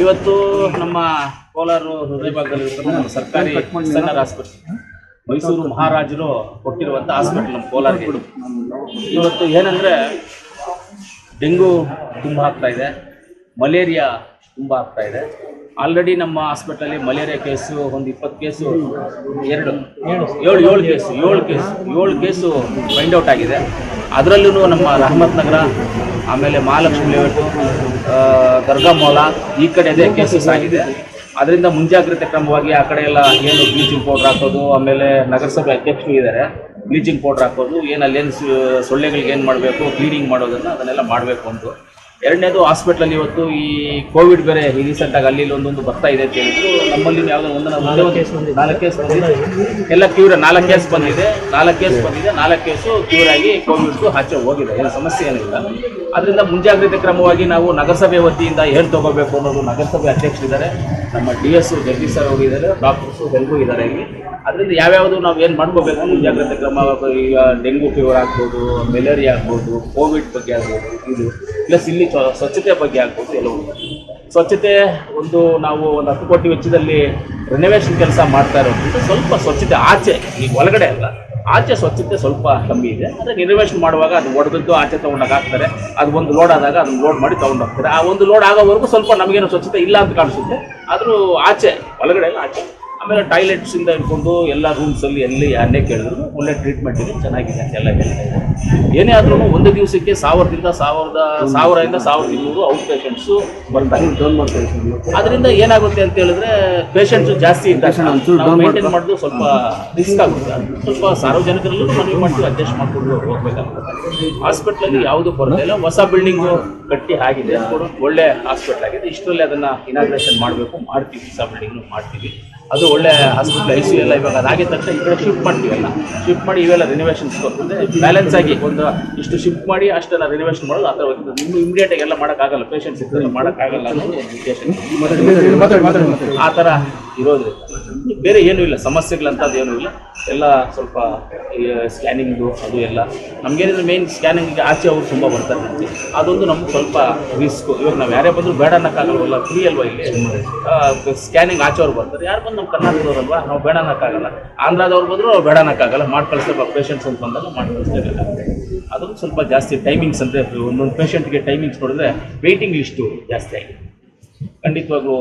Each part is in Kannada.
ಇವತ್ತು ನಮ್ಮ ಕೋಲಾರ ಹೃದಯ ಭಾಗದಲ್ಲಿರುವಂಥ ನಮ್ಮ ಸರ್ಕಾರಿ ಸಣ್ಣರ್ ಹಾಸ್ಪಿಟಲ್, ಮೈಸೂರು ಮಹಾರಾಜರು ಕೊಟ್ಟಿರುವಂಥ ಹಾಸ್ಪಿಟಲ್ ನಮ್ಮ ಕೋಲಾರ್ಗೆ. ಇವತ್ತು ಏನಂದರೆ ಡೆಂಗು ತುಂಬ ಆಗ್ತಾ ಇದೆ, ಮಲೇರಿಯಾ ತುಂಬ ಆಗ್ತಾ ಇದೆ. ಆಲ್ರೆಡಿ ನಮ್ಮ ಹಾಸ್ಪಿಟಲಲ್ಲಿ ಮಲೇರಿಯಾ ಕೇಸು ಒಂದು 20 ಕೇಸು, 7 ಕೇಸು ಫೈಂಡ್ ಔಟ್ ಆಗಿದೆ. ಅದರಲ್ಲೂ ನಮ್ಮ ರಹಮತ್ ನಗರ, ಆಮೇಲೆ ಮಹಾಲಕ್ಷ್ಮಿ ಲೇಔಟು, ದರ್ಗಾ ಮೌಲ ಈ ಕಡೆ ಅದೇ ಕೇಸಸ್ ಆಗಿದೆ. ಅದರಿಂದ ಮುಂಜಾಗ್ರತೆ ಕ್ರಮವಾಗಿ ಆ ಕಡೆ ಎಲ್ಲ ಏನು ಬ್ಲೀಚಿಂಗ್ ಪೌಡ್ರ್ ಹಾಕೋದು, ಆಮೇಲೆ ನಗರಸಭೆ ಅಧ್ಯಕ್ಷರು ಇದ್ದಾರೆ, ಬ್ಲೀಚಿಂಗ್ ಪೌಡ್ರ್ ಹಾಕೋದು, ಅಲ್ಲೇನು ಸೊಳ್ಳೆಗಳಿಗೆ ಏನು ಮಾಡಬೇಕು ಕ್ಲೀನಿಂಗ್ ಮಾಡೋದನ್ನು ಅದನ್ನೆಲ್ಲ ಮಾಡಬೇಕು ಅಂತ. ಎರಡನೇದು ಹಾಸ್ಪಿಟ್ಲಲ್ಲಿ ಇವತ್ತು ಈ ಕೋವಿಡ್ ಬೇರೆ ರೀಸೆಂಟಾಗಿ ಅಲ್ಲಿ ಒಂದೊಂದು ಬರ್ತಾ ಇದೆ ಅಂತ ಹೇಳಿದ್ರು. ನಮ್ಮಲ್ಲಿ ಯಾವುದೋ 4 ಕೇಸ್ ಬಂದಿದೆ, ಎಲ್ಲ ಕ್ಯೂರ್. 4 ಕೇಸ್ ಬಂದಿದೆ, 4 ಕೇಸು ಕ್ಯೂರ್ ಆಗಿ ಕೋವಿಡ್ಗೂ ಆಚೆ ಹೋಗಿದೆ, ಏನು ಸಮಸ್ಯೆ ಏನಿಲ್ಲ. ಅದರಿಂದ ಮುಂಜಾಗ್ರತೆ ಕ್ರಮವಾಗಿ ನಾವು ನಗರಸಭೆ ವತಿಯಿಂದ ಏನು ತಗೋಬೇಕು ಅನ್ನೋದು ನಗರಸಭೆ ಅಧ್ಯಕ್ಷರಿದ್ದಾರೆ, ನಮ್ಮ DS ಜಗದೀಶ್ ಸರ್ ಹೋಗಿದ್ದಾರೆ, ಡಾಕ್ಟರ್ಸು ಎಲ್ಲರೂ ಇದ್ದಾರೆ ಇಲ್ಲಿ. ಅದರಿಂದ ಯಾವ್ಯಾವುದು ನಾವು ಏನು ಮಾಡ್ಕೋಬೇಕು ಮುಂಜಾಗ್ರತೆ ಕ್ರಮ, ಈಗ ಡೆಂಗು ಫೀವರ್ ಆಗ್ಬೋದು, ಮಲೇರಿಯಾ ಆಗ್ಬೋದು, ಕೋವಿಡ್ ಬಗ್ಗೆ ಆಗ್ಬೋದು, ಇದು ಪ್ಲಸ್ ಇಲ್ಲಿ ಸ್ವಚ್ಛತೆ ಬಗ್ಗೆ ಆಗ್ಬೋದು ಎಲ್ಲವೂ. ಸ್ವಚ್ಛತೆ ನಾವು ಒಂದು 10 ಕೋಟಿ ವೆಚ್ಚದಲ್ಲಿ ರಿನೋವೇಷನ್ ಕೆಲಸ ಮಾಡ್ತಾ ಇರೋದ್ರಿಂದ ಸ್ವಲ್ಪ ಸ್ವಚ್ಛತೆ ಆಚೆ, ಈಗ ಒಳಗಡೆ ಅಲ್ಲ, ಆಚೆ ಸ್ವಚ್ಛತೆ ಸ್ವಲ್ಪ ಕಮ್ಮಿ ಇದೆ. ಅಂದರೆ ರಿನೋವೇಷನ್ ಮಾಡುವಾಗ ಅದು ಒಡೆದದ್ದು ಆಚೆ ತೊಗೊಂಡಾಗ ಹಾಕ್ತಾರೆ, ಅದು ಒಂದು ಲೋಡ್ ಆದಾಗ ಅದನ್ನು ಲೋಡ್ ಮಾಡಿ ತೊಗೊಂಡೋಗ್ತಾರೆ. ಆ ಒಂದು ಲೋಡ್ ಆಗೋವರೆಗೂ ಸ್ವಲ್ಪ ನಮಗೇನು ಸ್ವಚ್ಛತೆ ಇಲ್ಲ ಅಂತ ಕಾಣಿಸುತ್ತೆ. ಆದರೂ ಆಚೆ, ಒಳಗಡೆ ಎಲ್ಲ ಆಚೆ. ಆಮೇಲೆ ಟಾಯ್ಲೆಟ್ಸಿಂದ ಇಟ್ಕೊಂಡು ಎಲ್ಲ ರೂಮ್ಸಲ್ಲಿ ಎಲ್ಲಿ ಯಾರನ್ನೇ ಕೇಳಿದ್ರು ಒಳ್ಳೆ ಟ್ರೀಟ್ಮೆಂಟ್ ಇದೆ, ಚೆನ್ನಾಗಿದೆ ಅಂತೆಲ್ಲ ಹೇಳ್ತಾ ಇದ್ದಾರೆ. ಏನೇ ಆದ್ರೂ ಒಂದು ದಿವಸಕ್ಕೆ 1000ರಿಂದ 1200 ಔಟ್ ಪೇಷಂಟ್ಸು ಬರ್ತಾರೆ. ಅದರಿಂದ ಏನಾಗುತ್ತೆ ಅಂತ ಹೇಳಿದ್ರೆ ಪೇಷಂಟ್ಸು ಜಾಸ್ತಿ ಇದ್ದಾಗ ನಾವು ಮೇಂಟೈನ್ ಮಾಡೋದು ಸ್ವಲ್ಪ ರಿಸ್ಕ್ ಆಗುತ್ತೆ. ಸ್ವಲ್ಪ ಸಾರ್ವಜನಿಕರಲ್ಲೂ ಮನವಿ ಮಾಡ್ತೀವಿ, ಅಡ್ಜಸ್ಟ್ ಮಾಡಿಕೊಂಡು ಹೋಗ್ಬೇಕಾಗುತ್ತೆ. ಹಾಸ್ಪಿಟ್ಲಲ್ಲಿ ಯಾವುದು ಕೊರತೆ ಇಲ್ಲ, ಹೊಸ ಬಿಲ್ಡಿಂಗು ಕಟ್ಟಿ ಆಗಿದೆ, ಒಳ್ಳೆ ಹಾಸ್ಪಿಟ್ಲ್ ಆಗಿದೆ. ಇಷ್ಟರಲ್ಲಿ ಅದನ್ನು ಇನಾಗ್ರೇಷನ್ ಮಾಡಬೇಕು, ಮಾಡ್ತೀವಿ, ಹೊಸ ಬಿಲ್ಡಿಂಗ್ನು ಮಾಡ್ತೀವಿ. ಅದು ಒಳ್ಳೆ ಹಾಸ್ಪಿಟ್ಲ್, ICU ಎಲ್ಲ ಇವಾಗ ಅದಾಗಿದ ತಕ್ಷಣ ಈ ಕಡೆ ಶಿಫ್ಟ್ ಮಾಡ್ತೀವಲ್ಲ, ಶಿಫ್ಟ್ ಮಾಡಿ ಇವೆಲ್ಲ ರಿನೋವೇಷನ್ಸ್ ಬರ್ತದೆ. ಬ್ಯಾಲೆನ್ಸ್ ಆಗಿ ಒಂದು ಇಷ್ಟು ಶಿಫ್ಟ್ ಮಾಡಿ ಅಷ್ಟೆಲ್ಲ ರಿನೋವೇಷನ್ ಮಾಡೋದು. ಆ ಥರ ಇನ್ನು ಇಮಿಡಿಯೇಟಾಗಿ ಎಲ್ಲ ಮಾಡೋಕ್ಕಾಗಲ್ಲ, ಪೇಷಂಟ್ಸ್ ಇರ್ತಾರೆ, ಮಾಡೋಕ್ಕಾಗಲ್ಲ ಅನ್ನೋದು ಆ ಥರ ಇರೋದ್ರಿಂದ ಬೇರೆ ಏನೂ ಇಲ್ಲ, ಸಮಸ್ಯೆಗಳಂಥದ್ದು ಏನೂ ಇಲ್ಲ. ಎಲ್ಲ ಸ್ವಲ್ಪ ಸ್ಕ್ಯಾನಿಂಗ್ದು ಅದು ಎಲ್ಲ ನಮಗೇನಿದ್ರೆ ಮೇನ್ ಸ್ಕ್ಯಾನಿಂಗಿಗೆ ಆಚೆ ಅವರು ತುಂಬ ಬರ್ತಾರೆ ನಮಗೆ, ಅದೊಂದು ನಮ್ಗೆ ಸ್ವಲ್ಪ ರಿಸ್ಕು. ಇವಾಗ ನಾವು ಯಾರೇ ಬಂದರೂ ಬೇಡ ಅನ್ನೋಕ್ಕಾಗಲ್ವಲ್ಲ, ಫ್ರೀ ಅಲ್ವಾ ಇಲ್ಲಿ ಸ್ಕ್ಯಾನಿಂಗ್ ಆಚೆವ್ರು ಬರ್ತಾರೆ. ಯಾರು ಬಂದು ನಮ್ಮ ಕರ್ನಾಟಕದವ್ರಲ್ವಾ, ನಾವು ಬೇಡ ಅನ್ನೋಕ್ಕಾಗಲ್ಲ. ಆಂಧ್ರದವ್ರು ಬಂದರೂ ನಾವು ಬೇಡ ಅನ್ನೋಕ್ಕಾಗಲ್ಲ, ಮಾಡಿ ಕಳಿಸ್ಬೇಕು. ಪೇಷಂಟ್ಸ್ ಅಂತ ಬಂದಾಗ ಮಾಡಿ ಕಳಿಸ್ಲೇಬೇಕಾಗುತ್ತೆ. ಅದೊಂದು ಸ್ವಲ್ಪ ಜಾಸ್ತಿ ಟೈಮಿಂಗ್ಸ್ ಅಂದರೆ ಒಂದೊಂದು ಪೇಷಂಟ್ಗೆ ಟೈಮಿಂಗ್ಸ್ ನೋಡಿದ್ರೆ ವೆಯ್ಟಿಂಗ್ ಲಿಸ್ಟು ಜಾಸ್ತಿ ಆಗಿದೆ. ಖಂಡಿತವಾಗ್ಲೂ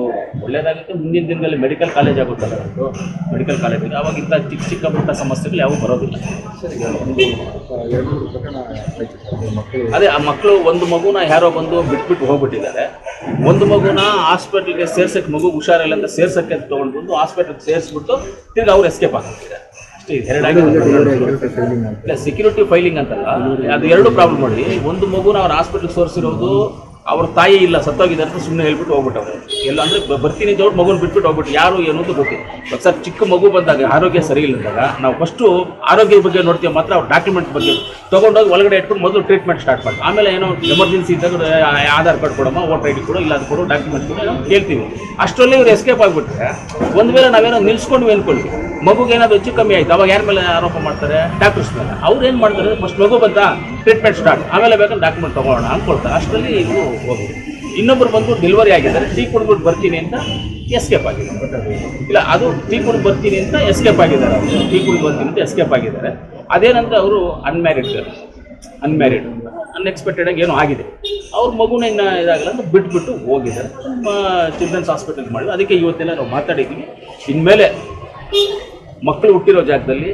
ಒಳ್ಳೆಯದಾಗುತ್ತೆ. ಮುಂದಿನ ದಿನದಲ್ಲಿ ಮೆಡಿಕಲ್ ಕಾಲೇಜ್ ಆಗುತ್ತಲ್ಲ, ಅದು ಮೆಡಿಕಲ್ ಕಾಲೇಜಿಗೆ ಆವಾಗ ಇಂಥ ಚಿಕ್ಕ ಪುಟ್ಟ ಸಮಸ್ಯೆಗಳು ಯಾವೂ ಬರೋದಿಲ್ಲ. ಅದೇ ಆ ಮಕ್ಕಳು, ಒಂದು ಮಗುನ ಯಾರೋ ಬಂದು ಬಿಟ್ಬಿಟ್ಟು ಹೋಗ್ಬಿಟ್ಟಿದ್ದಾರೆ. ಒಂದು ಮಗುನ ಹಾಸ್ಪಿಟ್ಲಿಗೆ ಸೇರ್ಸಕ್ಕೆ, ಮಗು ಹುಷಾರಿಲ್ಲ ಅಂತ ಸೇರ್ಸಕ್ಕೆ ತೊಗೊಂಡು ಬಂದು ಹಾಸ್ಪಿಟ್ಲಿಗೆ ಸೇರಿಸ್ಬಿಟ್ಟು ತಿರ್ಗಿ ಅವ್ರು ಎಸ್ಕೇಪ್ ಆಗ್ತಿದ್ದಾರೆ. ಅಷ್ಟೇ, ಎರಡಾಗಿ ಸೆಕ್ಯೂರಿಟಿ ಫೈಲಿಂಗ್ ಅಂತಲ್ಲ, ಅದು 2 ಪ್ರಾಬ್ಲಮ್ ನೋಡಿ. ಒಂದು ಮಗುನ ಅವ್ರ ಹಾಸ್ಪಿಟ್ಲಿಗೆ ಸೇರಿಸಿರೋದು, ಅವ್ರ ತಾಯಿ ಇಲ್ಲ, ಸತ್ತೋಗಿದ್ದಾರೆ ಅಂತ ಸುಮ್ಮನೆ ಹೇಳ್ಬಿಟ್ಟು ಹೋಗ್ಬಿಟ್ಟವ್ರೆ. ಎಲ್ಲ ಅಂದರೆ ಬರ್ತೀನಿ ದೊಡ್ಡ ಮಗುನ ಬಿಟ್ಬಿಟ್ಟು ಹೋಗ್ಬಿಟ್ಟು ಯಾರು ಏನು ಅಂತ ಗೊತ್ತಿಲ್ಲ. ಸರ್, ಚಿಕ್ಕ ಮಗು ಬಂದಾಗ ಆರೋಗ್ಯ ಸರಿ ಇಲ್ಲದಾಗ ನಾವು ಫಸ್ಟು ಆರೋಗ್ಯದ ಬಗ್ಗೆ ನೋಡ್ತೀವಿ, ಮಾತ್ರ ಅವ್ರ ಡಾಕ್ಯುಮೆಂಟ್ ಬಗ್ಗೆ ತೊಗೊಂಡೋಗಿ ಒಳಗಡೆ ಇಟ್ಕೊಂಡು ಮೊದಲು ಟ್ರೀಟ್ಮೆಂಟ್ ಸ್ಟಾರ್ಟ್ ಮಾಡಿ, ಆಮೇಲೆ ಏನೋ ಎಮರ್ಜೆನ್ಸಿ ಇದ್ದಾಗ ಆಧಾರ್ ಕಾರ್ಡ್ ಕೊಡಮ್ಮ, ವೋಟರ್ ID ಕೊಡು, ಇಲ್ಲ ಅದು ಕೊಡು, ಡಾಕ್ಯುಮೆಂಟ್ ಕೊಡು ಕೇಳ್ತೀವಿ. ಅಷ್ಟರಲ್ಲಿ ಇವ್ರು ಎಸ್ಕೇಪ್ ಆಗಿಬಿಟ್ರೆ ಒಂದು ವೇಳೆ ನಾವೇನೋ ನಿಲ್ಸ್ಕೊಂಡು ಅಂದ್ಕೊಳ್ತೀವಿ, ಮಗುಗೆ ಏನಾದರೂ ಹೆಚ್ಚು ಕಮ್ಮಿ ಆಯಿತು, ಅವಾಗ ಯಾರ ಮೇಲೆ ಆರೋಪ ಮಾಡ್ತಾರೆ? ಡಾಕ್ಟರ್ಸ್ ಮೇಲೆ. ಅವ್ರು ಏನು ಮಾಡ್ತಾರೆ, ಫಸ್ಟ್ ಮಗು ಬಂತ ಟ್ರೀಟ್ಮೆಂಟ್ ಸ್ಟಾರ್ಟ್, ಆಮೇಲೆ ಬೇಕಾದ್ರೆ ಡಾಕ್ಯುಮೆಂಟ್ ತೊಗೊಳ್ಳೋಣ ಅಂದ್ಕೊಳ್ತಾರೆ. ಅಷ್ಟರಲ್ಲಿ ಇವರು ಹೋಗಿ ಇನ್ನೊಬ್ಬರು ಬಂದು ಡೆಲಿವರಿ ಆಗಿದ್ದಾರೆ, ಟೀ ಕುಡಿದ್ಬಿಟ್ಟು ಬರ್ತೀನಿ ಅಂತ ಎಸ್ಕೇಪ್ ಆಗಿದ್ದಾರೆ. ಇಲ್ಲ, ಅದು ಟೀ ಕುಡಿದು ಬರ್ತೀನಿ ಅಂತ ಎಸ್ಕೇಪ್ ಆಗಿದ್ದಾರೆ, ಟೀ ಕುಡಿದು ಬರ್ತೀನಿ ಅಂತ ಎಸ್ಕೇಪ್ ಆಗಿದ್ದಾರೆ. ಅದೇನಂದ್ರೆ ಅವರು ಅನ್ಮ್ಯಾರಿಡ್ ಅನ್ಎಕ್ಸ್ಪೆಕ್ಟೆಡ್ ಆಗಿ ಏನೋ ಆಗಿದೆ, ಅವ್ರ ಮಗುನ ಇನ್ನು ಇದಾಗಲ್ಲ ಅಂತ ಬಿಟ್ಬಿಟ್ಟು ಹೋಗಿದ್ದಾರೆ. ಚಿಲ್ಡ್ರನ್ಸ್ ಹಾಸ್ಪಿಟಲ್ಗೆ ಮಾಡಿದ್ರು. ಅದಕ್ಕೆ ಇವತ್ತೆಲ್ಲ ನಾವು ಮಾತಾಡಿದ್ದೀವಿ, ಇನ್ಮೇಲೆ ಮಕ್ಕಳು ಹುಟ್ಟಿರೋ ಜಾಗದಲ್ಲಿ,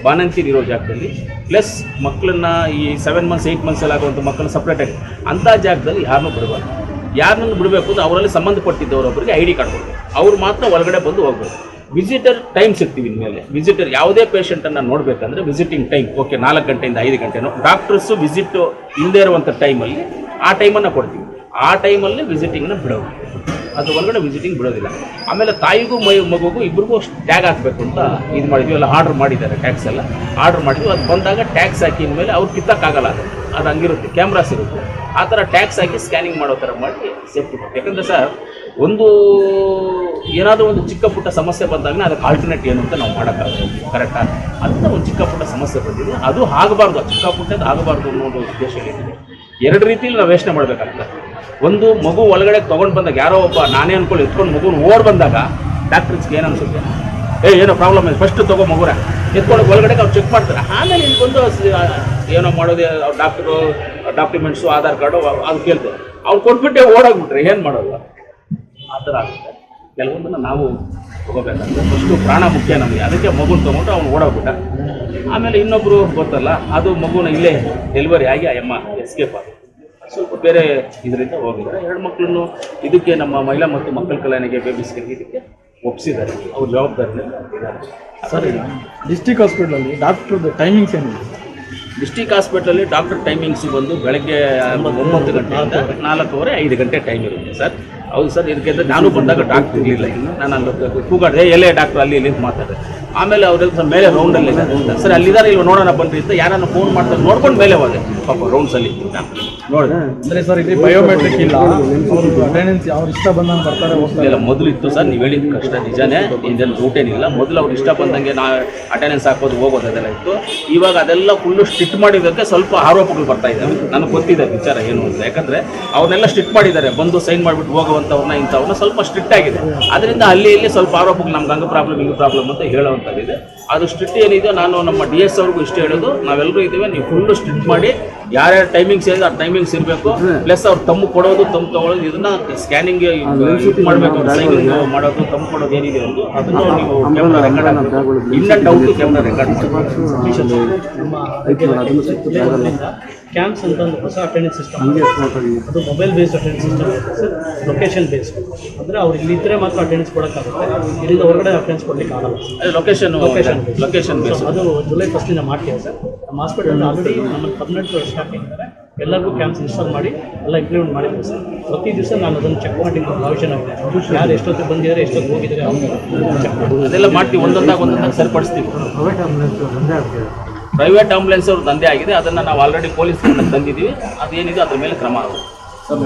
ಬಾಣಂತಿರು ಇರೋ ಜಾಗದಲ್ಲಿ, ಪ್ಲಸ್ ಮಕ್ಕಳನ್ನ ಈ 7 ಮಂತ್ಸ್ 8 ಮಂತ್ಸಲ್ಲಿ ಆಗುವಂಥ ಮಕ್ಕಳನ್ನ ಸಪ್ರೇಟಾಗಿ ಅಂಥ ಜಾಗದಲ್ಲಿ ಯಾರನ್ನೂ ಬಿಡಬಾರ್ದು. ಯಾರನ್ನು ಬಿಡಬೇಕು ಅಂದರೆ ಅವರಲ್ಲಿ ಸಂಬಂಧಪಟ್ಟಿದ್ದವರೊಬ್ಬರಿಗೆ ID ಕಾರ್ಡ್ ಕೊಡಬೇಕು, ಅವ್ರು ಮಾತ್ರ ಒಳಗಡೆ ಬಂದು ಹೋಗ್ಬೇಕು. ವಿಸಿಟರ್ ಟೈಮ್ ಸಿಗ್ತೀವಿ ಇನ್ಮೇಲೆ. ವಿಸಿಟರ್ ಯಾವುದೇ ಪೇಷಂಟನ್ನು ನೋಡಬೇಕಂದ್ರೆ ವಿಸಿಟಿಂಗ್ ಟೈಮ್, ಓಕೆ, 4 ಗಂಟೆಯಿಂದ 5 ಗಂಟೆನೋ, ಡಾಕ್ಟರ್ಸು ವಿಸಿಟ್ ಇಲ್ಲದೇ ಇರುವಂಥ ಟೈಮಲ್ಲಿ ಆ ಟೈಮನ್ನು ಕೊಡ್ತೀವಿ. ಆ ಟೈಮಲ್ಲಿ ವಿಸಿಟಿಂಗ್ನ ಬಿಡೋದು, ಅದು ಒಳಗಡೆ ವಿಸಿಟಿಂಗ್ ಬಿಡೋದಿಲ್ಲ. ಆಮೇಲೆ ತಾಯಿಗೂ ಮಗುಗೂ ಇಬ್ಬರಿಗೂ ಟ್ಯಾಗ್ ಹಾಕಬೇಕು ಅಂತ ಇದು ಮಾಡಿದ್ವಿ, ಎಲ್ಲ ಆರ್ಡ್ರ್ ಮಾಡಿದ್ದಾರೆ. ಟ್ಯಾಕ್ಸ್ ಎಲ್ಲ ಆರ್ಡ್ರ್ ಮಾಡಿದ್ವಿ. ಅದು ಬಂದಾಗ ಟ್ಯಾಕ್ಸ್ ಹಾಕಿದ ಮೇಲೆ ಅವ್ರು ಕಿತ್ತಕ್ಕಾಗಲ್ಲ, ಅದು ಹಂಗಿರುತ್ತೆ, ಕ್ಯಾಮ್ರಾಸ್ ಇರುತ್ತೆ. ಆ ಥರ ಟ್ಯಾಕ್ಸ್ ಹಾಕಿ ಸ್ಕ್ಯಾನಿಂಗ್ ಮಾಡೋ ಥರ ಮಾಡಿ ಸೇಫ್ಟಿ ಮಾಡಿ. ಯಾಕಂದರೆ ಸರ್, ಏನಾದರೂ ಒಂದು ಚಿಕ್ಕ ಪುಟ್ಟ ಸಮಸ್ಯೆ ಬಂದಾಗ ಅದಕ್ಕೆ ಆಲ್ಟರ್ನೇಟ್ ಏನು ಅಂತ ನಾವು ಮಾಡೋಕ್ಕಾಗಲ್ಲ, ಕರೆಕ್ಟಾಗಿ. ಅಂತ ಒಂದು ಚಿಕ್ಕ ಪುಟ್ಟ ಸಮಸ್ಯೆ ಬಂದಿದೆ, ಅದು ಆಗಬಾರ್ದು, ಚಿಕ್ಕ ಪುಟ್ಟದ್ದು ಆಗಬಾರ್ದು ಅನ್ನೋ ಉದ್ದೇಶ ಏನಿದೆ. 2 ರೀತಿಯಲ್ಲಿ ನಾವು ಯೋಚನೆ ಮಾಡಬೇಕಾಗ್ತದೆ. ಒಂದು ಮಗು ಒಳಗಡೆ ತೊಗೊಂಡು ಬಂದಾಗ ಯಾರೋ ಒಬ್ಬ ನಾನೇ ಅನ್ಕೊಳ್ಳಿ ಎತ್ಕೊಂಡು ಮಗುನ ಓಡ್ ಬಂದಾಗ ಡಾಕ್ಟ್ರಿಸ್ಗೆ ಏನು ಅನ್ಸುತ್ತೆ, ಏನೋ ಪ್ರಾಬ್ಲಮ್ ಇದೆ ಫಸ್ಟ್ ತಗೋ ಮಗುರ ಎತ್ಕೊಂಡು ಒಳಗಡೆ ಅವ್ರು ಚೆಕ್ ಮಾಡ್ತಾರೆ. ಆಮೇಲೆ ಇಲ್ಲಿ ಬಂದು ಏನೋ ಮಾಡೋದು ಅವ್ರ ಡಾಕ್ಯುಮೆಂಟ್ಸು ಆಧಾರ್ ಕಾರ್ಡು ಅದು ಕೇಳ್ತಾರೆ, ಅವ್ರು ಕೊಟ್ಬಿಟ್ಟೆ ಓಡೋಗ್ಬಿಟ್ರೆ ಏನು ಮಾಡೋದು, ಆ ಥರ ಆಗುತ್ತೆ. ಕೆಲವೊಂದನ್ನು ನಾವು ತಗೋಬೇಕಂದ್ರೆ ಫಸ್ಟು ಪ್ರಾಣ ಮುಖ್ಯ ನಮಗೆ, ಅದಕ್ಕೆ ಮಗುನ ತೊಗೊಂಡು ಅವ್ನು ಓಡೋಗ್ಬಿಟ್ಟ. ಆಮೇಲೆ ಇನ್ನೊಬ್ಬರು ಗೊತ್ತಲ್ಲ, ಅದು ಮಗುನ ಇಲ್ಲೇ ಡೆಲಿವರಿ ಆಗಿ ಆ ಅಮ್ಮ ಎಸ್ಕೇಪ್ ಆಗಿ ಸ್ವಲ್ಪ ಬೇರೆ ಇದರಿಂದ ಹೋಗಿದ್ದಾರೆ. 2 ಮಕ್ಕಳನ್ನು ಇದಕ್ಕೆ ನಮ್ಮ ಮಹಿಳಾ ಮತ್ತು ಮಕ್ಕಳ ಕಲ್ಯಾಣಿಗೆ ಬೇಬಿಸ್ಗೆ ಇದಕ್ಕೆ ಒಪ್ಪಿಸಿದ್ದಾರೆ, ಅವ್ರ ಜವಾಬ್ದಾರಿ ಇದ್ದಾರೆ. ಸರಿ, ಡಿಸ್ಟಿಕ್ ಹಾಸ್ಪಿಟಲಲ್ಲಿ ಡಾಕ್ಟ್ರದ್ದು ಟೈಮಿಂಗ್ಸ್ ಏನಿದೆ? ಡಿಸ್ಟಿಕ್ ಹಾಸ್ಪಿಟಲಲ್ಲಿ ಡಾಕ್ಟರ್ ಟೈಮಿಂಗ್ಸು ಬಂದು ಬೆಳಗ್ಗೆ 9 ಗಂಟೆಯಿಂದ 4:15 5 ಗಂಟೆ ಟೈಮ್ ಇರುತ್ತೆ ಸರ್. ಹೌದು ಸರ್, ಇದಕ್ಕೆ ನಾನು ಬಂದಾಗ ಡಾಕ್ಟ್ರ್ ಇರಲಿಲ್ಲ, ನಾನು ಅಲ್ಲಿ ಕೂಗಾಡಿದೆ ಎಲ್ಲೇ ಡಾಕ್ಟ್ರ್ ಅಲ್ಲಿ ಇಲ್ಲಿ ಮಾತಾಡಿದೆ. ಆಮೇಲೆ ಅವ್ರ ಮೇಲೆ ರೌಂಡಲ್ಲಿ ಸರ್ ಅಲ್ಲಿದ್ದಾರೆ ಇಲ್ಲಿ ನೋಡೋಣ ಬನ್ರಿ ಅಂತ ಯಾರನ್ನ ಫೋನ್ ಮಾಡ್ತಾರೆ ನೋಡ್ಕೊಂಡು ಮೇಲೆ ಹೋದೆ ಪಾಪ ರೌಂಡ್ಸಲ್ಲಿ ನೋಡಿದೆ. ಅಂದರೆ ಸರ್ ಇಲ್ಲಿ ಬಯೋಮೆಟ್ರಿಕ್ ಇಲ್ಲ, ಅಟೆಂಡೆನ್ಸ್ ಅವ್ರು ಇಷ್ಟ ಬಂದಂಗೆ ಬರ್ತಾರೆ ಇಲ್ಲ. ಮೊದಲು ಇತ್ತು ಸರ್, ನೀವು ಹೇಳಿದ ಕಷ್ಟ ನಿಜಾನೇ, ಇದೇನು ರೂಟೇನಿಲ್ಲ. ಮೊದಲು ಅವ್ರು ಇಷ್ಟ ಬಂದಂಗೆ ನಾ ಅಟೆಂಡೆನ್ಸ್ ಹಾಕೋದು ಹೋಗೋದು ಅದೆಲ್ಲ ಇತ್ತು. ಇವಾಗ ಅದೆಲ್ಲ ಫುಲ್ಲು ಸ್ಟ್ರಿಕ್ಟ್ ಮಾಡಿದ್ದಕ್ಕೆ ಸ್ವಲ್ಪ ಆರೋಪಗಳು ಬರ್ತಾ ಇದ್ದಾವೆ. ನನಗೆ ಗೊತ್ತಿದೆ ವಿಚಾರ ಏನು ಅಂತ, ಯಾಕಂದರೆ ಅವ್ರನ್ನೆಲ್ಲ ಸ್ಟ್ರಿಕ್ಟ್ ಮಾಡಿದ್ದಾರೆ, ಬಂದು ಸೈನ್ ಮಾಡಿಬಿಟ್ಟು ಹೋಗುವಂಥವ್ರನ್ನ ಇಂಥವ್ರನ್ನ ಸ್ವಲ್ಪ ಸ್ಟ್ರಿಕ್ಟ್ ಆಗಿದೆ. ಅದರಿಂದ ಅಲ್ಲಿ ಇಲ್ಲಿ ಸ್ವಲ್ಪ ಆರೋಪಗಳು ನಮ್ಗೆ ಹಂಗೆ ಪ್ರಾಬ್ಲಮ್ ಹಿಂಗೆ ಪ್ರಾಬ್ಲಮ್ ಅಂತ ಹೇಳೋವಂಥದ್ದಿದೆ. ಅದು ಸ್ಟ್ರಿಕ್ಟ್ ಏನಿದೆಯೋ ನಾನು ನಮ್ಮ DS ಅವ್ರಿಗೂ ಇಷ್ಟ ಹೇಳೋದು, ನಾವೆಲ್ಲರೂ ಇದ್ದೀವಿ, ನೀವು ಫುಲ್ಲು ಸ್ಟ್ರಿಕ್ಟ್ ಮಾಡಿ ಯಾರ್ಯಾರು ಟೈಮಿಂಗ್ಸ್ ಏನಿದೆ ಆ ಟೈಮಿಂಗ್ಸ್ ಇರಬೇಕು. ಪ್ಲಸ್ ಅವ್ರು ತಮ್ಮ ಕೊಡೋದು ತಮ್ಮ ತೊಗೊಳೋದು ಇದನ್ನ ಸ್ಕ್ಯಾನಿಂಗ್ ಮಾಡಬೇಕು, ಅವ್ರು ಸೈನಿಂಗ್ ಮಾಡೋದು ತಮ್ಮ ಕೊಡೋದು ಏನಿದೆ ಒಂದು ಅದನ್ನು ನೀವು ಕ್ಯಾಮ್ರಾ ರೆಕಾರ್ಡ್ ಆಗಬೇಕು. In and out camera record camps ಅಂತ ಒಂದು ಹೊಸ ಅಟೆಂಡೆನ್ಸ್ ಸಿಸ್ಟಮ್, ಅದು ಮೊಬೈಲ್ ಬೇಸ್ಡ್ ಅಟೆಂಡೆನ್ಸ್ ಸಿಸ್ಟಮ್ ಇರುತ್ತೆ ಸರ್, ಲೊಕೇಶನ್ ಬೇಸ್ಡ್. ಅಂದರೆ ಅವ್ರು ಇಲ್ಲಿದ್ದರೆ ಮಾತ್ರ ಅಟೆಂಡೆನ್ಸ್ ಕೊಡೋಕ್ಕಾಗುತ್ತೆ, ಇಲ್ಲಿಂದ ಹೊರಗಡೆ ಅಟೆಂಡೆನ್ಸ್ ಕೊಡಲಿಕ್ಕೆ ಆಗಲ್ಲ. ಲೊಕೇಶನ್ ಬೇಸ್ ಅದು ಜುಲೈ 1 ಮಾಡ್ತೀವಿ ಸರ್. ನಮ್ಮ ಹಾಸ್ಪಿಟಲ್ ಆಲ್ರೆಡಿ ನಮ್ಮಲ್ಲಿ ಪರ್ಮನೆಂಟ್ ಸ್ಟಾಫ್ ಇದ್ದಾರೆ, ಎಲ್ಲರಿಗೂ ಕ್ಯಾಂಪ್ಸ್ ಇನ್ಸ್ಟಾಲ್ ಮಾಡಿ ಎಲ್ಲ ಇಂಪ್ಲಿಮೆಂಟ್ ಮಾಡಿದ್ದೀವಿ ಸರ್. ಪ್ರತಿ ದಿವಸ ನಾನು ಅದನ್ನು ಚೆಕ್ ಮಾಡಿ ಪ್ರಾವಿಷನ್ ಆಗಿದೆ, ಯಾರು ಎಷ್ಟೊತ್ತಿಗೆ ಬಂದಿದ್ದಾರೆ ಎಷ್ಟೊತ್ತಿಗೆ ಹೋಗಿದ್ದಾರೆ ಅವ್ರು ಚೆಕ್ ಮಾಡಿ ಅದೆಲ್ಲ ಮಾಡ್ತೀವಿ, ಒಂದೊಂದಾಗ ಸರಿಪಡಿಸ್ತೀವಿ. ಪ್ರೈವೇಟ್ ಆಂಬುಲೆನ್ಸ್ ಅವ್ರು ದಂಧೆ ಆಗಿದೆ, ಅದನ್ನು ನಾವು ಆಲ್ರೆಡಿ ಪೊಲೀಸ್ ತಂದಿದ್ದೀವಿ, ಅದೇನಿದೆ ಅದ್ರ ಮೇಲೆ ಕ್ರಮ ಆಗುತ್ತೆ.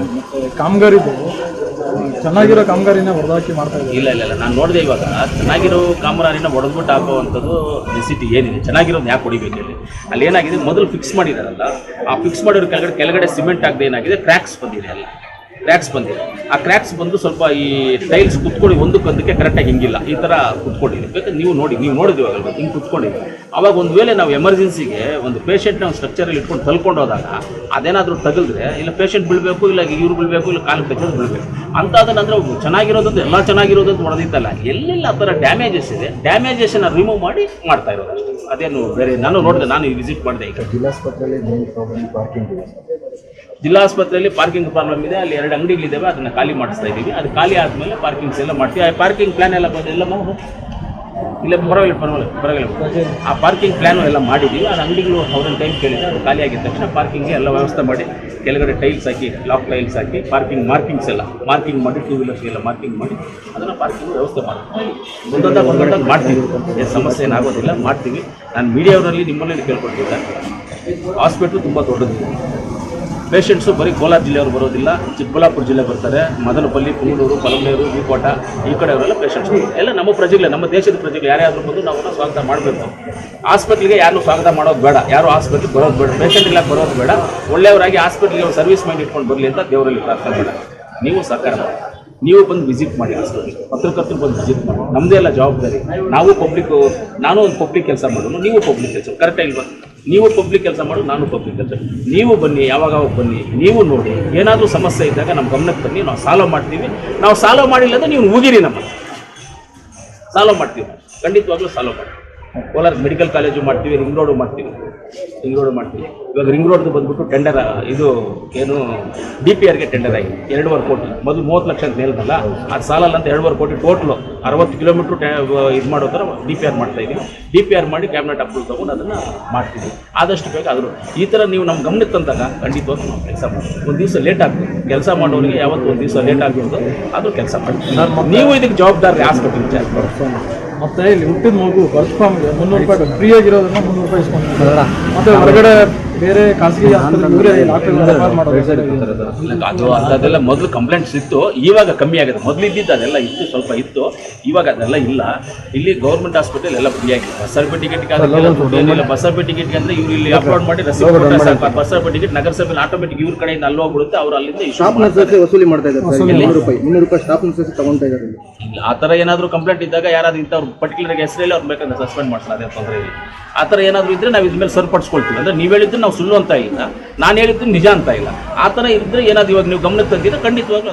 ಕಾಮಗಾರಿದು ಚೆನ್ನಾಗಿರೋ ಕಾಮಗಾರಿನ ಹೊರದಾಕಿ ಮಾಡ್ತಾ ಇದ್ದಾರೆ. ಇಲ್ಲ ನಾನು ನೋಡಿದೆ, ಇವಾಗ ಚೆನ್ನಾಗಿರೋ ಕಾಮಗಾರಿನ ಹೊಡೆದ್ಬಿಟ್ಟು ಹಾಕುವಂಥದ್ದು ನೆಸಿಟಿ ಏನಿದೆ, ಚೆನ್ನಾಗಿರೋದು ಯಾಕೆ ಹೊಡಿಬೇಕು ಹೇಳಿ. ಅಲ್ಲಿ ಏನಾಗಿದೆ, ಮೊದಲು ಫಿಕ್ಸ್ ಮಾಡಿದಾರಲ್ಲ, ಆ ಫಿಕ್ಸ್ ಮಾಡಿರೋ ಕೆಳಗಡೆ ಸಿಮೆಂಟ್ ಆಗದೆ ಏನಾಗಿದೆ, ಕ್ರ್ಯಾಕ್ಸ್ ಬಂದಿದೆ, ಎಲ್ಲ ಕ್ರ್ಯಾಕ್ಸ್ ಬಂದಿದೆ. ಆ ಕ್ರ್ಯಾಕ್ಸ್ ಬಂದು ಸ್ವಲ್ಪ ಈ ಟೈಲ್ಸ್ ಕುತ್ಕೊಂಡು ಒಂದಕ್ಕೆ ಕರೆಕ್ಟಾಗಿ ಹಿಂಗಿಲ್ಲ, ಈ ಥರ ಕುತ್ಕೊಂಡಿದೆ. ಬೇಕಾದ್ರೆ ನೀವು ನೋಡಿದ್ವಿ ಅವಾಗ ಹಿಂಗೆ ಕುತ್ಕೊಂಡಿದೆ. ಅವಾಗ ಒಂದು ವೇಳೆ ನಾವು ಎಮರ್ಜೆನ್ಸಿಗೆ ಒಂದು ಪೇಷಂಟ್ನ ಒಂದು ಸ್ಟ್ರಕ್ಚರಲ್ಲಿ ಇಟ್ಕೊಂಡು ತಳ್ಕೊಂಡು ಹೋದಾಗ ಅದೇನಾದರೂ ತಗಲಿದ್ರೆ ಇಲ್ಲ ಪೇಷಂಟ್ ಬೀಳಬೇಕು, ಇಲ್ಲ ಇವ್ರು ಬೀಳಬೇಕು, ಇಲ್ಲ ಕಾಲು ತೆಗೆದು ಬೀಳಬೇಕು ಅಂತ. ಅದನ್ನಂದ್ರೆ ಚೆನ್ನಾಗಿರೋದಂತ ಎಲ್ಲ ಚೆನ್ನಾಗಿರೋದಂತ ಹೊಡೆದಿತ್ತಲ್ಲ, ಎಲ್ಲೆಲ್ಲ ಆ ಥರ ಡ್ಯಾಮೇಜಸ್ ಇದೆ, ಡ್ಯಾಮೇಜಸ್ನ ರಿಮೂವ್ ಮಾಡಿ ಮಾಡ್ತಾ ಇರೋದು ಅಷ್ಟೇ. ಅದೇನು ಬೇರೆ ನಾನು ನೋಡಿದೆ, ನಾನು ವಿಸಿಟ್ ಮಾಡಿದೆ. ಈಗ ಜಿಲ್ಲಾ ಆಸ್ಪತ್ರೆಯಲ್ಲಿ ಪಾರ್ಕಿಂಗ್ ಪ್ರಾಬ್ಲಮ್ ಇದೆ, ಅಲ್ಲಿ 2 ಅಂಗಡಿಗಳಿದ್ದಾವೆ, ಅದನ್ನು ಖಾಲಿ ಮಾಡಿಸ್ತಾ ಇದ್ದೀವಿ. ಅದು ಖಾಲಿ ಆದಮೇಲೆ ಪಾರ್ಕಿಂಗ್ಸ್ ಎಲ್ಲ ಮಾಡ್ತೀವಿ. ಆ ಪಾರ್ಕಿಂಗ್ ಪ್ಲ್ಯಾನ್ ಎಲ್ಲ ಇಲ್ಲ ಪರವಾಗಿಲ್ಲ ಆ ಪಾರ್ಕಿಂಗ್ ಪ್ಲ್ಯಾನು ಎಲ್ಲ ಮಾಡಿದ್ದೀವಿ. ಅದು ಅಂಗಡಿಗಳು ಅವ್ರನ್ನ ಟೈಮ್ ಕೇಳಿದ್ರೆ ಅದು ಖಾಲಿ ಆಗಿದ ತಕ್ಷಣ ಪಾರ್ಕಿಂಗ್ಗೆ ಎಲ್ಲ ವ್ಯವಸ್ಥೆ ಮಾಡಿ ಕೆಳಗಡೆ ಟೈಲ್ಸ್ ಹಾಕಿ, ಲಾಕ್ ಟೈಲ್ಸ್ ಹಾಕಿ, ಪಾರ್ಕಿಂಗ್ ಮಾರ್ಕಿಂಗ್ಸ್ ಎಲ್ಲ ಮಾರ್ಕಿಂಗ್ ಮಾಡಿ, 2 ವೀಲರ್ಸ್ಗೆಲ್ಲ ಮಾರ್ಕಿಂಗ್ ಮಾಡಿ ಅದನ್ನು ಪಾರ್ಕಿಂಗ್ ವ್ಯವಸ್ಥೆ ಮಾಡ್ತೀವಿ. ಒಂದೊಂದಾಗ ಮಾಡ್ತೀವಿ, ಏನು ಸಮಸ್ಯೆ ಏನಾಗೋದಿಲ್ಲ, ಮಾಡ್ತೀವಿ. ನಾನು ಮೀಡಿಯಾವರಲ್ಲಿ ನಿಮ್ಮಲ್ಲಿ ಕೇಳ್ಕೊಳ್ತಿದ್ದೆ, ಹಾಸ್ಪಿಟ್ಲು ತುಂಬ ದೊಡ್ಡದು. ಪೇಷಂಟ್ಸು ಬರೀ ಕೋಲಾರ ಜಿಲ್ಲೆಯವರು ಬರೋದಿಲ್ಲ, ಚಿಕ್ಕಬಳ್ಳಾಪುರ ಜಿಲ್ಲೆ ಬರ್ತಾರೆ, ಮದನಪಲ್ಲಿ, ಪುಂಗೂರು, ಪಲಮನೇರು, ವಿಕೋಟ ಈ ಕಡೆಯವರೆಲ್ಲ ಪೇಷಂಟ್ಸ್. ಎಲ್ಲ ನಮ್ಮ ಪ್ರಜೆಗಳೇ, ನಮ್ಮ ದೇಶದ ಪ್ರಜೆಗಳು ಯಾರ್ಯಾದ್ರೂ ಬಂದು ನಾವು ಸ್ವಾಗತ ಮಾಡಬೇಕು. ಹಾಸ್ಪಿಟ್ಲಿಗೆ ಯಾರನ್ನೂ ಸ್ವಾಗತ ಮಾಡೋದು ಬೇಡ, ಯಾರು ಹಾಸ್ಪಿಟ್ಲಿಗೆ ಬರೋದು ಬೇಡ, ಪೇಷಂಟ್ ಇಲ್ಲ ಬರೋದು ಬೇಡ. ಒಳ್ಳೆಯವರಾಗಿ ಹಾಸ್ಪಿಟ್ಲಿಗೆ ಅವ್ರು ಸರ್ವಿಸ್ ಮೈಂಡ್ ಇಟ್ಕೊಂಡು ಬರಲಿ ಅಂತ ದೇವರಲ್ಲಿ ಪ್ರಾರ್ಥನೆ ಬೇಡ. ನೀವು ಸರ್ಕಾರ ಮಾಡಿ, ನೀವು ಬಂದು ವಿಸಿಟ್ ಮಾಡಿ ಹಾಸ್ಪಿಟ್ಲಿಗೆ, ಪತ್ರಕರ್ತರು ಬಂದು ವಿಸಿಟ್ ಮಾಡಿ, ನಮ್ಮದೇ ಎಲ್ಲ ಜವಾಬ್ದಾರಿ. ನಾನು ಒಂದು ಪಬ್ಲಿಕ್ ಕೆಲಸ ಮಾಡೋನು, ನೀವು ಪಬ್ಲಿಕ್ ಕೆಲಸ ಕರೆಕ್ಟಾಗಿ ಬಂದು, ನೀವು ಪಬ್ಲಿಕ್ ಕೆಲಸ ಮಾಡೋದು, ನಾನು ಪಬ್ಲಿಕ್ ಕೆಲಸ. ನೀವು ಬನ್ನಿ, ಯಾವಾಗ ಬನ್ನಿ, ನೀವು ನೋಡಿ, ಏನಾದರೂ ಸಮಸ್ಯೆ ಇದ್ದಾಗ ನಮ್ಮ ಗಮನಕ್ಕೆ ಬನ್ನಿ, ನಾವು ಸಾಲ್ವ್ ಮಾಡ್ತೀವಿ. ನಾವು ಸಾಲ್ವ್ ಮಾಡಿಲ್ಲ ಅಂದರೆ ನೀವು ಹೋಗಿರಿ, ನಮ್ಮ ಸಾಲ್ವ್ ಮಾಡ್ತೀವಿ, ಖಂಡಿತವಾಗ್ಲೂ ಸಾಲ್ವ್ ಮಾಡ್ತೀವಿ. ಕೋಲಾರ ಮೆಡಿಕಲ್ ಕಾಲೇಜು ಮಾಡ್ತೀವಿ, ರಿಂಗ್ ರೋಡು ಮಾಡ್ತೀವಿ. ಇವಾಗ ರಿಂಗ್ ರೋಡ್ದು ಬಂದ್ಬಿಟ್ಟು ಟೆಂಡರ್, ಇದು ಏನು DPRಗೆ ಟೆಂಡರ್ ಆಗಿದೆ, 2.5 ಕೋಟಿ. ಮೊದಲು 30 ಲಕ್ಷ ಅಂತ ಹೇಳಿದ್ನಲ್ಲ, ಅದು ಸಾಲಲ್ಲ ಅಂತ 2.5 ಕೋಟಿ ಟೋಟ್ಲು 60 ಕಿಲೋಮೀಟ್ರ್ ಇದು ಮಾಡೋ ಥರ DPR ಮಾಡ್ತಾಯಿದ್ದೀವಿ. DPR ಮಾಡಿ ಕ್ಯಾಬಿನೆಟ್ ಅಪ್ರೂವ್ ತೊಗೊಂಡು ಅದನ್ನು ಮಾಡ್ತೀವಿ ಆದಷ್ಟು ಬೇಗ. ಆದರೂ ಈ ಥರ ನೀವು ನಮ್ಮ ಗಮನಕ್ಕೆ ತಂದಾಗ ಖಂಡಿತವಾಗಿ ನಾವು ಕೆಲಸ ಮಾಡ್ತೀವಿ. ಒಂದು ದಿವಸ ಲೇಟ್ ಆಗ್ತದೆ, ಕೆಲಸ ಮಾಡೋರಿಗೆ ಯಾವತ್ತು ಒಂದು ದಿವಸ ಲೇಟ್ ಆಗ್ಬೋದು, ಆದರೂ ಕೆಲಸ ಮಾಡ್ತೀವಿ. ನೀವು ಇದಕ್ಕೆ ಜವಾಬ್ದಾರಿ, ಹಾಸ್ಪಿಟಲ್ ಚಾರ್ಜ್ ಮಾಡ್ತೀವಿ. ಮತ್ತು ಇಲ್ಲಿ ಹುಟ್ಟಿದ ಮಗು ಬರ್ತ್ ಫಾರ್ಮ್ಗೆ 300 ರೂಪಾಯಿ ಫ್ರೀ ಆಗಿರೋದನ್ನ 300 ರೂಪಾಯಿ ಇಸ್ಕೊಂಡಿದ್ದಾರೆ. ಮತ್ತು ಹೊರಗಡೆ ಬೇರೆ ಖಾಸಗಿ ಆಸ್ಪತ್ರೆ ಇವರೇ ಡಾಕ್ಟರ್ ರೆಫರ್ ಮಾಡೋದು ಅದು ಅದೆಲ್ಲ ಮೊದಲು ಕಂಪ್ಲೇಂಟ್ಸ್ ಇತ್ತು, ಇವಾಗ ಕಮ್ಮಿ ಆಗಿದೆ. ಮೊದಲು ಇದ್ದಿದ್ದು ಅದೆಲ್ಲ ಇತ್ತು, ಸ್ವಲ್ಪ ಇತ್ತು, ಇವಾಗ ಅದೆಲ್ಲ ಇಲ್ಲ. ಇಲ್ಲಿ ಗೌರ್ಮೆಂಟ್ ಹಾಸ್ಪಿಟಲ್ ಎಲ್ಲ ಫ್ರೀ ಆಗಿದೆ. ಬಸ್ ಸರ್ವೆ ಟಿಕೆಟ್ಗೆ ಏನಿಲ್ಲ, ಬಸ್ ಸರ್ವೆ ಟಿಕೆಟ್ಗೆ ಅಂದರೆ ಇವ್ರು ಇಲ್ಲಿ ಅಪ್ಲೋಡ್ ಮಾಡಿ ರಸೀದ್ ಕೊಟ್ಟರೆ ಸಾಕು. ಬಸ್ ಸರ್ವೆ ಟಿಕೆಟ್ ನಗರಸಭೆಯಲ್ಲಿ ಆಟೋಮೆಟಿಕ್ ಇವ್ರ ಕಡೆಯಿಂದ ಅಲ್ಲಿ ಹೋಗ್ಬಿಡುತ್ತೆ, ಅವರು ಅಲ್ಲಿಂದ ಸ್ಟಾಫ್ ನರ್ಸಸ್ ವಸೂಲಿ ಮಾಡ್ತಾ ಇದ್ದಾರೆ ಸರ್. 200 ರೂಪಾಯಿ ಸ್ಟಾಫ್ ನರ್ಸಸ್ ತಗೊಂತಾ ಇದ್ದಾರೆ. ಇಲ್ಲ, ಆ ಥರ ಏನಾದರೂ ಕಂಪ್ಲೇಂಟ್ ಇದ್ದಾಗ ಯಾರಾದ್ರೂ ಇಂಥವ್ರು ಪರ್ಟಿಕ್ಯುಲರ್ ಹೆಸರಲ್ಲಿ ಅವ್ರು ಬೇಕಾದ್ರೆ ಸಸ್ಪೆಂಡ್ ಮಾಡ್ತಾರೆ, ಅದೇ ತೊಂದರೆ ಇಲ್ಲ. ಆ ಥರ ಏನಾದರೂ ಇದ್ದರೆ ನಾವು ಇದ್ಮೇಲೆ ಸರಿಪಡಿಸ್ಕೊಳ್ತೀವಿ. ಅಂದರೆ ನೀವು ಹೇಳಿದ್ದು ನಾವು ಸುಳ್ಳು ಅಂತ ಇಲ್ಲ, ನಾನು ಹೇಳಿದ್ದು ನಿಜ ಅಂತ ಇಲ್ಲ. ಆ ಥರ ಇದ್ದರೆ ಏನಾದ್ರು ಇವಾಗ ನೀವು ಗಮನಕ್ಕೆ ತಂದಿದ್ರೆ ಖಂಡಿತವಾಗ್ಲೂ